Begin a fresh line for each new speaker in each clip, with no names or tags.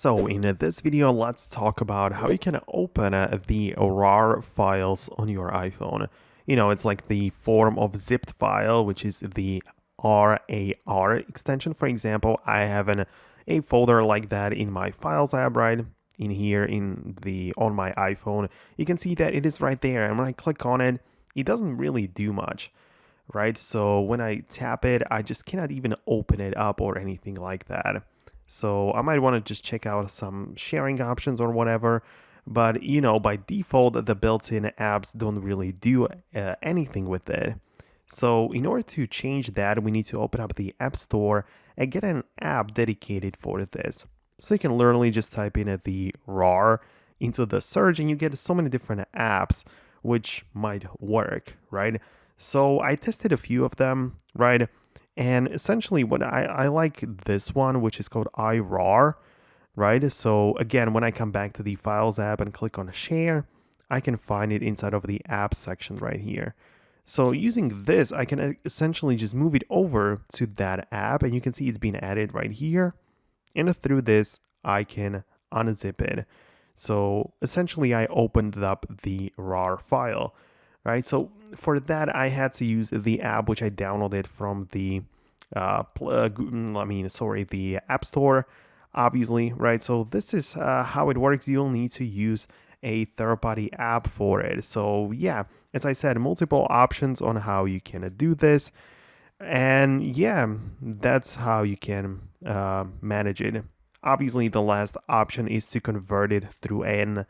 So in this video, let's talk about how you can open the RAR files on your iPhone. It's like the form of zipped file, which is the RAR extension. For example, I have a folder like that in my Files app, right? In here on my iPhone, you can see that it is right there. And when I click on it, it doesn't really do much, right? So when I tap it, I just cannot even open it up or anything like that. So I might want to just check out some sharing options or whatever. But by default, the built-in apps don't really do anything with it. So in order to change that, we need to open up the App Store and get an app dedicated for this. So you can literally just type in the RAR into the search and you get so many different apps which might work, right? So I tested a few of them, right? And essentially what I like this one, which is called iRAR, right? So again, when I come back to the Files app and click on Share, I can find it inside of the Apps section right here. So using this, I can essentially just move it over to that app and you can see it's been added right here. And through this, I can unzip it. So essentially, I opened up the RAR file, right? So for that, I had to use the app which I downloaded from the the App Store, obviously, right? So this is how it works. You'll need to use a third-party app for it. So yeah, as I said, multiple options on how you can do this. And yeah, that's how you can manage it. Obviously, the last option is to convert it through an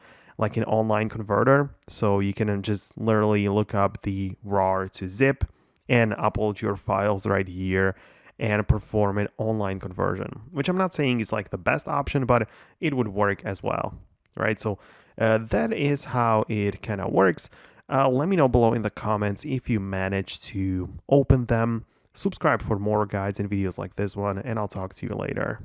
online converter. So you can just literally look up the RAR to zip and upload your files right here and perform an online conversion, which I'm not saying is like the best option, but it would work as well, right? So that is how it kind of works. Let me know below in the comments if you manage to open them. Subscribe for more guides and videos like this one, and I'll talk to you later.